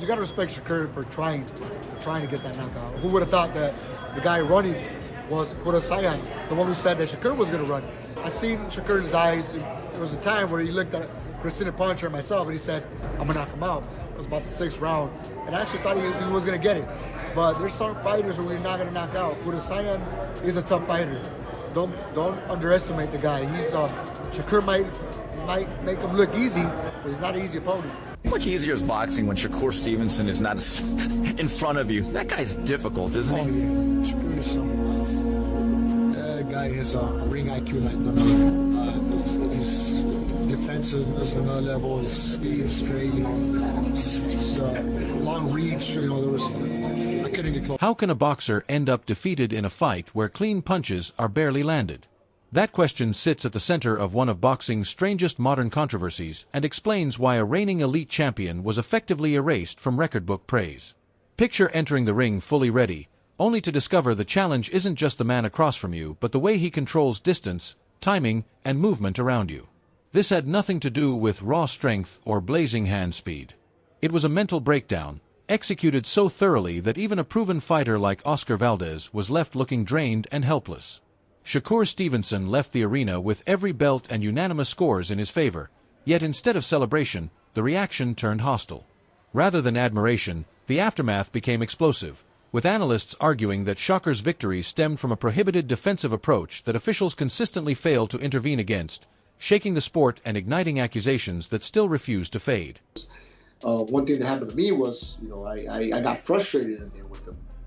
You got to respect Shakur for trying to get that knockout. Who would have thought that the guy running was Sayan, the one who said that Shakur was going to run? I seen Shakur in his eyes. There was a time where he looked at Christina Poncher and myself and he said, I'm going to knock him out. It was about the 6th round. And I actually thought he was going to get it. But there's some fighters who we're not going to knock out. Sayan is a tough fighter. Don't underestimate the guy. Shakur might make him look easy, but he's not an easy opponent. How much easier is boxing when Shakur Stevenson is not in front of you? That guy's difficult, isn't he? Yeah. Shakur is some. That guy has a ring IQ like none other. His defensive is another level. His speed is straight. His long reach. I couldn't get close. How can a boxer end up defeated in a fight where clean punches are barely landed? That question sits at the center of one of boxing's strangest modern controversies and explains why a reigning elite champion was effectively erased from record book praise. Picture entering the ring fully ready, only to discover the challenge isn't just the man across from you but the way he controls distance, timing, and movement around you. This had nothing to do with raw strength or blazing hand speed. It was a mental breakdown, executed so thoroughly that even a proven fighter like Oscar Valdez was left looking drained and helpless. Shakur Stevenson left the arena with every belt and unanimous scores in his favor, yet instead of celebration, the reaction turned hostile. Rather than admiration, the aftermath became explosive, with analysts arguing that Shakur's victory stemmed from a prohibited defensive approach that officials consistently failed to intervene against, shaking the sport and igniting accusations that still refuse to fade. One thing that happened to me was, I got frustrated in there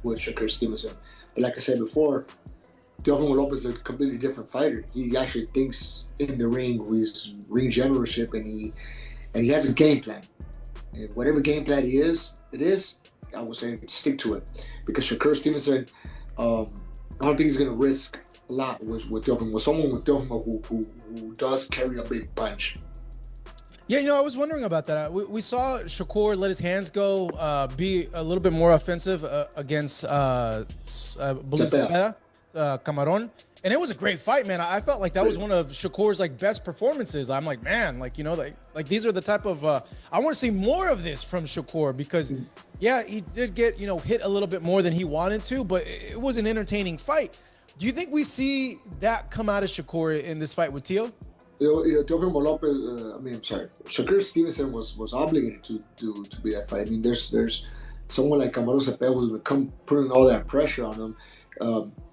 with Shakur Stevenson. But like I said before, Teofimo Lopez is a completely different fighter. He actually thinks in the ring with his ring generalship, and he has a game plan. And whatever game plan it is, I would say stick to it. Because Shakur Stevenson, I don't think he's going to risk a lot with Teofimo. With someone with Teofimo who does carry a big punch. Yeah, I was wondering about that. We saw Shakur let his hands go, be a little bit more offensive against Cepeda. Camarón, and it was a great fight, man. I felt like that was one of Shakur's best performances. I'm like, man, these are the type of I want to see more of this from Shakur because yeah, he did get hit a little bit more than he wanted to, but it was an entertaining fight. Do you think we see that come out of Shakur in this fight with Teo? Teofimo Lopez, Shakur Stevenson was obligated to be that fight. I mean, there's someone like Camarón Cepeda who's become putting all that pressure on him.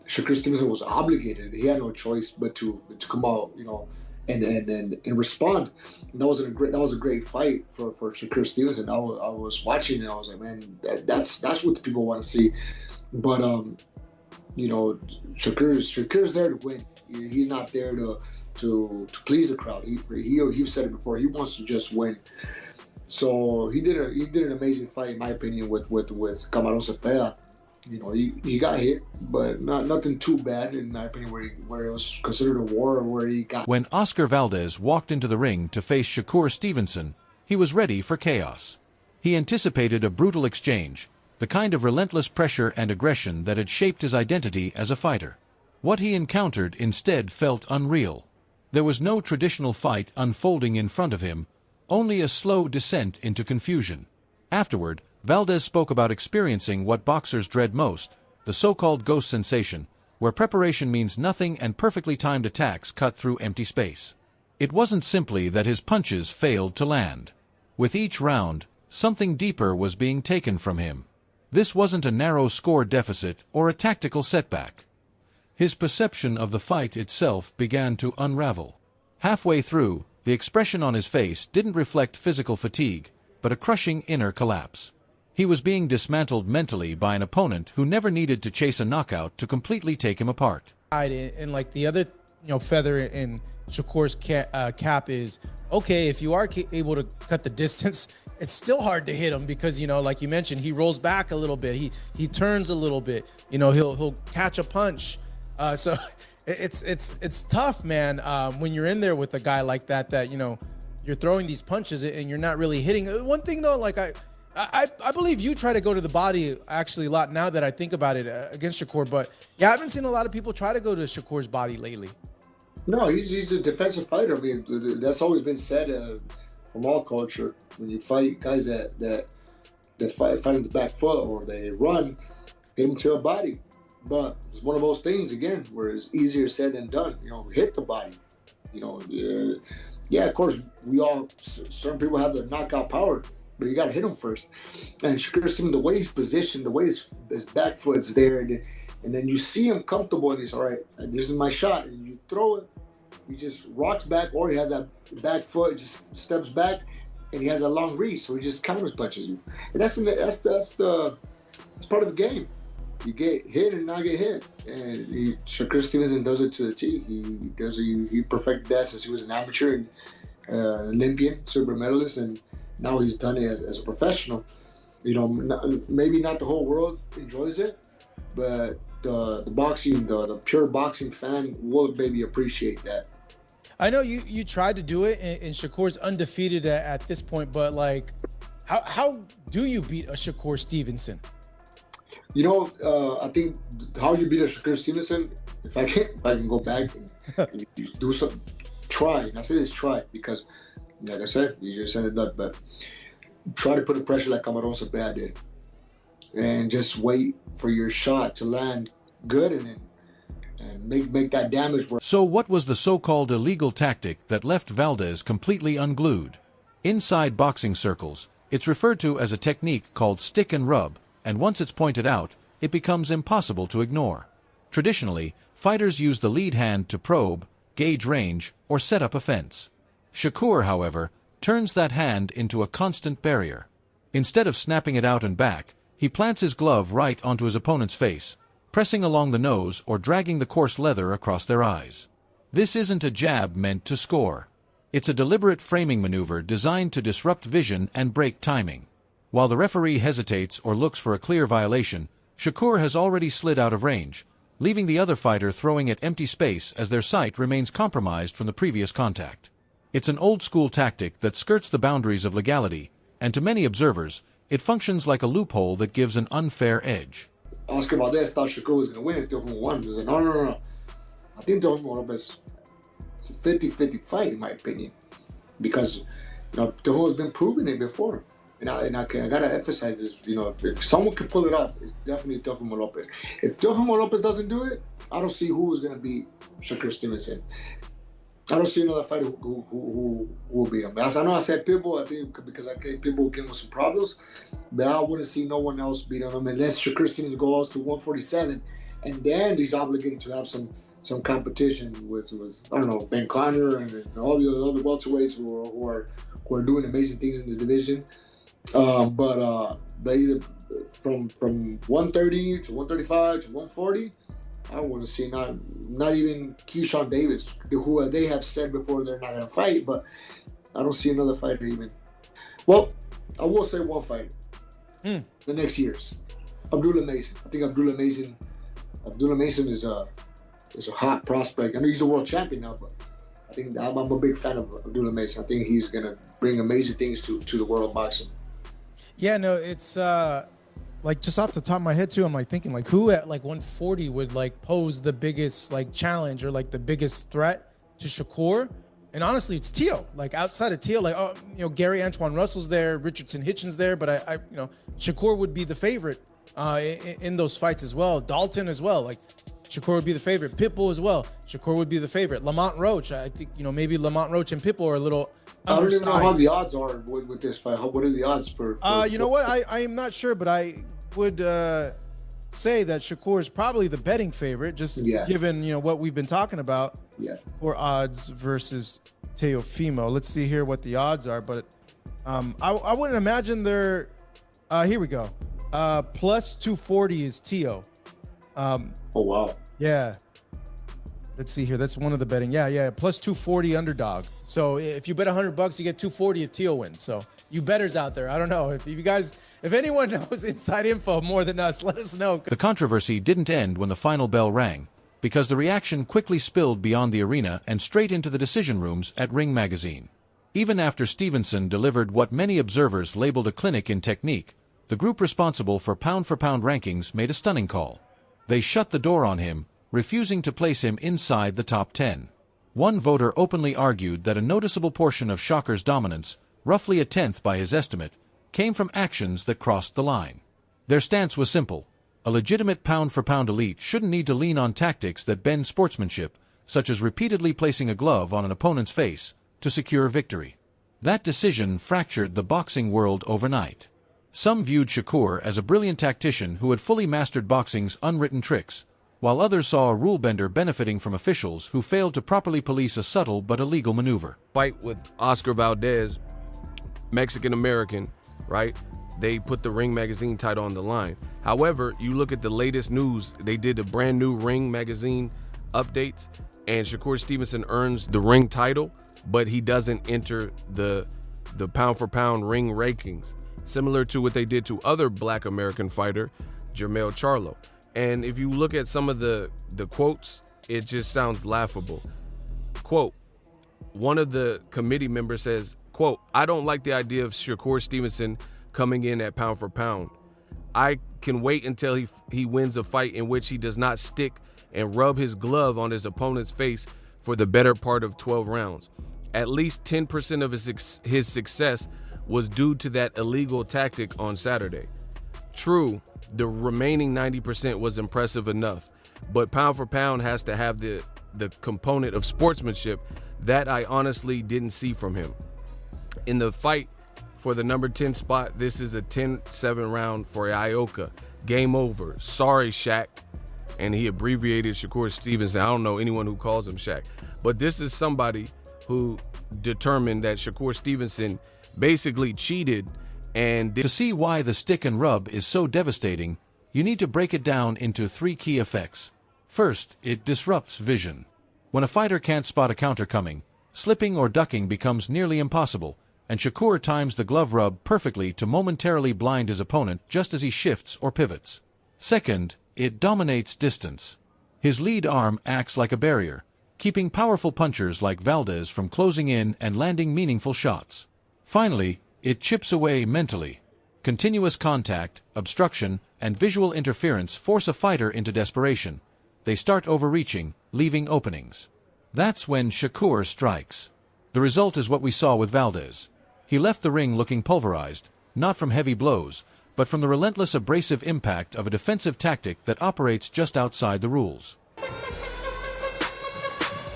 Shakur Stevenson was obligated. He had no choice but to come out, and respond. And that was a great fight for Shakur Stevenson. I was watching it. I was like, man, that's what the people want to see. But Shakur's there to win. He's not there to please the crowd. He said it before. He wants to just win. So he did an amazing fight in my opinion with Camarón Cepeda. He got hit, but nothing too bad in my opinion where it was considered a war or where he got. When Oscar Valdez walked into the ring to face Shakur Stevenson, he was ready for chaos. He anticipated a brutal exchange, the kind of relentless pressure and aggression that had shaped his identity as a fighter. What he encountered instead felt unreal. There was no traditional fight unfolding in front of him, only a slow descent into confusion. Afterward, Valdez spoke about experiencing what boxers dread most, the so-called ghost sensation, where preparation means nothing and perfectly timed attacks cut through empty space. It wasn't simply that his punches failed to land. With each round, something deeper was being taken from him. This wasn't a narrow score deficit or a tactical setback. His perception of the fight itself began to unravel. Halfway through, the expression on his face didn't reflect physical fatigue, but a crushing inner collapse. He was being dismantled mentally by an opponent who never needed to chase a knockout to completely take him apart. And the other feather in Shakur's cap is, okay, if you are able to cut the distance, it's still hard to hit him because, like you mentioned, he rolls back a little bit. He turns a little bit. He'll catch a punch. So it's tough, man, when you're in there with a guy like that, you're throwing these punches and you're not really hitting. One thing, though, I believe you try to go to the body actually a lot now that I think about it against Shakur, but yeah, I haven't seen a lot of people try to go to Shakur's body lately. No, he's a defensive fighter. I mean, that's always been said from all culture. When you fight guys that they fight on the back foot or they run, hit him to the body. But it's one of those things, again, where it's easier said than done. Hit the body. Yeah, of course, certain people have the knockout power, but you got to hit him first. And Shakur Stevenson, the way he's positioned, the way his back foot's there, and then you see him comfortable, and he's all right, this is my shot, and you throw it, he just rocks back, or he has that back foot, just steps back, and he has a long reach, so he just counters punches you. And that's part of the game. You get hit and not get hit, and Shakur Stevenson does it to the T. He perfected that since he was an amateur and Olympian, silver medalist, and now he's done it as a professional. Maybe not the whole world enjoys it, but the boxing, the pure boxing fan will maybe appreciate that. I know you tried to do it, and Shakur's undefeated at this point, but like, how do you beat a Shakur Stevenson? I think how you beat a Shakur Stevenson, if I can go back and you do something, try. And I say this try because, like I said, you just said it done, but try to put the pressure like Camarón Cepeda did. And just wait for your shot to land good and make that damage work. So what was the so-called illegal tactic that left Valdez completely unglued? Inside boxing circles, it's referred to as a technique called stick and rub, and once it's pointed out, it becomes impossible to ignore. Traditionally, fighters use the lead hand to probe, gauge range, or set up a fence. Shakur, however, turns that hand into a constant barrier. Instead of snapping it out and back, he plants his glove right onto his opponent's face, pressing along the nose or dragging the coarse leather across their eyes. This isn't a jab meant to score. It's a deliberate framing maneuver designed to disrupt vision and break timing. While the referee hesitates or looks for a clear violation, Shakur has already slid out of range, leaving the other fighter throwing at empty space as their sight remains compromised from the previous contact. It's an old-school tactic that skirts the boundaries of legality, and to many observers, it functions like a loophole that gives an unfair edge. Oscar Valdez thought Shakur was going to win. Teofimo won. He was like, no. I think Teofimo Lopez, it's a 50-50 fight, in my opinion, because Teofimo's been proving it before. And I gotta emphasize this, if someone can pull it off, it's definitely Teofimo Lopez. If Teofimo Lopez doesn't do it, I don't see who is gonna beat Shakur Stevenson. I don't see another fighter who will beat him. I know I said Pitbull, I think because I gave Pitbull give him some problems, but I wouldn't see no one else beat him unless Shakur Stevenson goes to 147, and then he's obligated to have some competition with I don't know, Ben Conner and all the other welterweights who are doing amazing things in the division. But they either from 130 to 135 to 140, I don't want to see not even Keyshawn Davis, who they have said before they're not going to fight, but I don't see another fighter even. Well, I will say one fighter. The next years, Abdullah Mason. I think Abdullah Mason is a hot prospect. I know he's a world champion now, but I think I'm a big fan of Abdullah Mason. I think he's going to bring amazing things to the world of boxing. Yeah, no, it's like just off the top of my head too. I'm like thinking like who at like 140 would like pose the biggest like challenge or like the biggest threat to Shakur. And honestly, it's Teo. Like outside of Teo, like Gary Antoine Russell's there, Richardson Hitchens there, but I Shakur would be the favorite in those fights as well. Dalton as well, like Shakur would be the favorite. Pitbull as well. Shakur would be the favorite. Lamont Roach, I think maybe Lamont Roach and Pitbull are a little. I don't even know how the odds are with this fight. What are the odds for you know what? I am not sure, but I would say that Shakur is probably the betting favorite, just given what we've been talking about. Yeah. For odds versus Teofimo. Let's see here what the odds are, but I wouldn't imagine they're. Here we go. Plus 240 is Teo. Oh wow. Yeah. Let's see here. That's one of the betting. Yeah. Plus 240 underdog. So if you bet $100, you get 240 if Teo wins. So you bettors out there, I don't know if anyone knows inside info more than us, let us know. The controversy didn't end when the final bell rang, because the reaction quickly spilled beyond the arena and straight into the decision rooms at Ring Magazine. Even after Stevenson delivered what many observers labeled a clinic in technique, the group responsible for pound-for-pound rankings made a stunning call. They shut the door on him, refusing to place him inside the top 10. One voter openly argued that a noticeable portion of Shakur's dominance, roughly a tenth by his estimate, came from actions that crossed the line. Their stance was simple. A legitimate pound-for-pound elite shouldn't need to lean on tactics that bend sportsmanship, such as repeatedly placing a glove on an opponent's face, to secure victory. That decision fractured the boxing world overnight. Some viewed Shakur as a brilliant tactician who had fully mastered boxing's unwritten tricks, while others saw a rule-bender benefiting from officials who failed to properly police a subtle but illegal maneuver. Fight with Oscar Valdez, Mexican-American, right? They put the Ring magazine title on the line. However, you look at the latest news, they did a brand new Ring magazine updates, and Shakur Stevenson earns the Ring title, but he doesn't enter the pound-for-pound Ring rankings, similar to what they did to other Black American fighter, Jermell Charlo. And if you look at some of the quotes, it just sounds laughable. Quote, one of the committee members says, quote, "I don't like the idea of Shakur Stevenson coming in at pound for pound. I can wait until he wins a fight in which he does not stick and rub his glove on his opponent's face for the better part of 12 rounds. At least 10% of his success was due to that illegal tactic on Saturday. True, the remaining 90% was impressive enough, but pound for pound has to have the component of sportsmanship that I honestly didn't see from him. In the fight for the number 10 spot, this is a 10-7 round for Ioka. Game over. Sorry, Shaq." And he abbreviated Shakur Stevenson. I don't know anyone who calls him Shaq. But this is somebody who determined that Shakur Stevenson basically cheated and To see why the stick and rub is so devastating, you need to break it down into 3 key effects. First, it disrupts vision. When a fighter can't spot a counter coming, slipping or ducking becomes nearly impossible, and Shakur times the glove rub perfectly to momentarily blind his opponent just as he shifts or pivots. Second, it dominates distance. His lead arm acts like a barrier, keeping powerful punchers like Valdez from closing in and landing meaningful shots. Finally, it chips away mentally. Continuous contact, obstruction, and visual interference force a fighter into desperation. They start overreaching, leaving openings. That's when Shakur strikes. The result is what we saw with Valdez. He left the ring looking pulverized, not from heavy blows, but from the relentless abrasive impact of a defensive tactic that operates just outside the rules.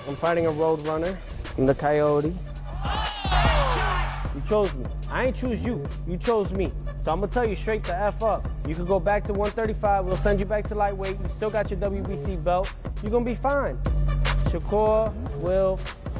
I'm fighting a road runner. I'm the Coyote. You chose me. I ain't choose you. You chose me. So I'm gonna tell you straight to F up. You can go back to 135. We'll send you back to lightweight. You still got your WBC belt. You're gonna be fine. Shakur will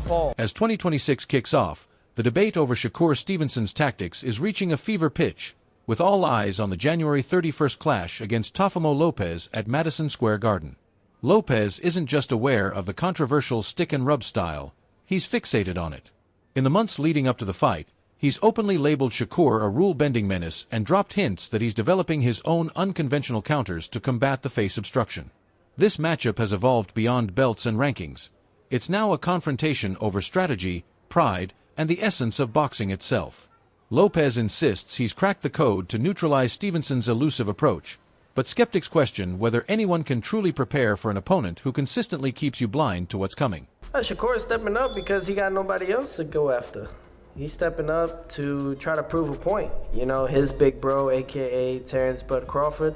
fall. As 2026 kicks off, the debate over Shakur Stevenson's tactics is reaching a fever pitch, with all eyes on the January 31st clash against Teofimo Lopez at Madison Square Garden. Lopez isn't just aware of the controversial stick-and-rub style, he's fixated on it. In the months leading up to the fight, he's openly labeled Shakur a rule-bending menace and dropped hints that he's developing his own unconventional counters to combat the face obstruction. This matchup has evolved beyond belts and rankings. It's now a confrontation over strategy, pride, and the essence of boxing itself. Lopez insists he's cracked the code to neutralize Stevenson's elusive approach, but skeptics question whether anyone can truly prepare for an opponent who consistently keeps you blind to what's coming. Shakur is stepping up because he got nobody else to go after. He's stepping up to try to prove a point. You know, his big bro, a.k.a. Terrence Bud Crawford,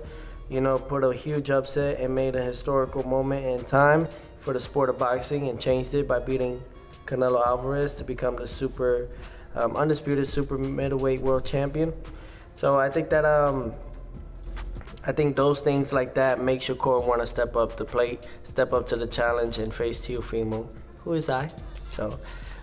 put a huge upset and made a historical moment in time for the sport of boxing and changed it by beating Canelo Alvarez to become the undisputed super middleweight world champion. So I think that I think those things like that make Shakur want to step up the plate, step up to the challenge, and face Teofimo, who is I. So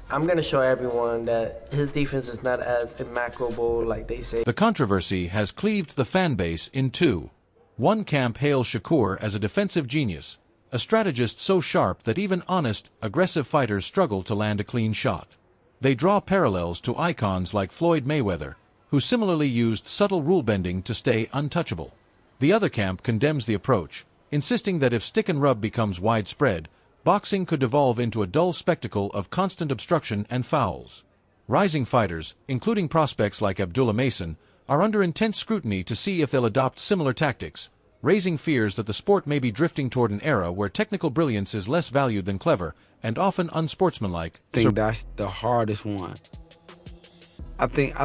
I'm going to show everyone that his defense is not as immaculable like they say. The controversy has cleaved the fan base in two. One camp hails Shakur as a defensive genius, a strategist so sharp that even honest, aggressive fighters struggle to land a clean shot. They draw parallels to icons like Floyd Mayweather, who similarly used subtle rule-bending to stay untouchable. The other camp condemns the approach, insisting that if stick and rub becomes widespread, boxing could devolve into a dull spectacle of constant obstruction and fouls. Rising fighters, including prospects like Abdullah Mason, are under intense scrutiny to see if they'll adopt similar tactics, raising fears that the sport may be drifting toward an era where technical brilliance is less valued than clever and often unsportsmanlike. I think that's the hardest one. I think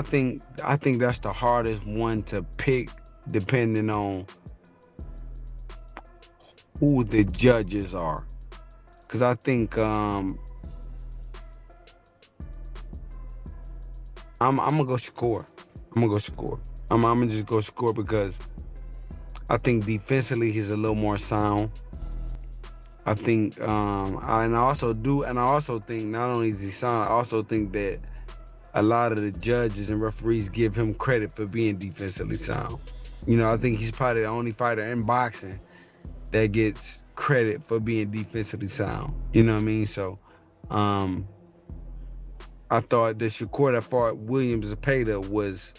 that's the hardest one to pick, depending on who the judges are. Cause I think I'm gonna go Shakur. I'm gonna just go Shakur because I think defensively he's a little more sound. I think and I also think not only is he sound, I also think that a lot of the judges and referees give him credit for being defensively sound. You know, I think he's probably the only fighter in boxing that gets credit for being defensively sound. You know what I mean? So I thought the Shakur that fought Williams Zepeda was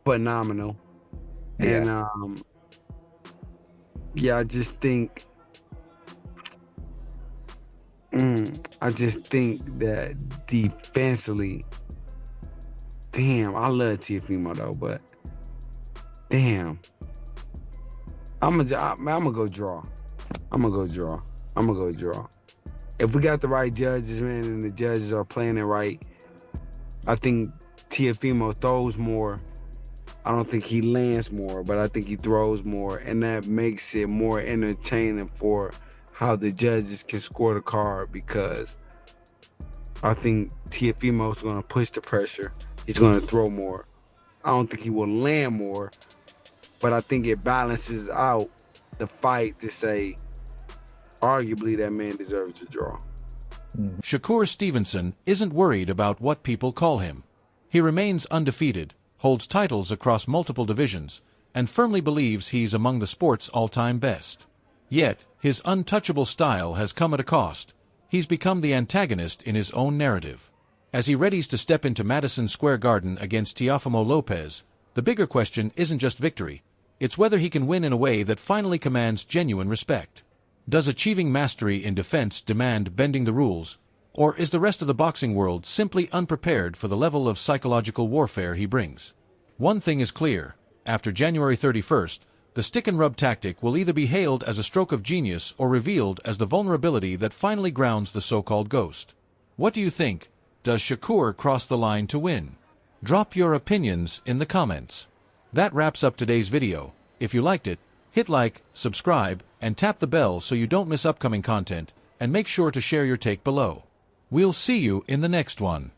phenomenal. And I just think that defensively, damn, I love Teofimo though, but damn, I'm gonna go draw. If we got the right judges, man, and the judges are playing it right, I think Teofimo throws more. I don't think he lands more, but I think he throws more, and that makes it more entertaining for how the judges can score the card, because I think Teofimo's going to push the pressure. He's going to throw more. I don't think he will land more, but I think it balances out the fight to say, arguably, that man deserves to draw. Shakur Stevenson isn't worried about what people call him. He remains undefeated, holds titles across multiple divisions, and firmly believes he's among the sport's all-time best. Yet, his untouchable style has come at a cost. He's become the antagonist in his own narrative. As he readies to step into Madison Square Garden against Teofimo Lopez, the bigger question isn't just victory. It's whether he can win in a way that finally commands genuine respect. Does achieving mastery in defense demand bending the rules, or is the rest of the boxing world simply unprepared for the level of psychological warfare he brings? One thing is clear: after January 31st, the stick-and-rub tactic will either be hailed as a stroke of genius or revealed as the vulnerability that finally grounds the so-called ghost. What do you think? Does Shakur cross the line to win? Drop your opinions in the comments. That wraps up today's video. If you liked it, hit like, subscribe, and tap the bell so you don't miss upcoming content, and make sure to share your take below. We'll see you in the next one.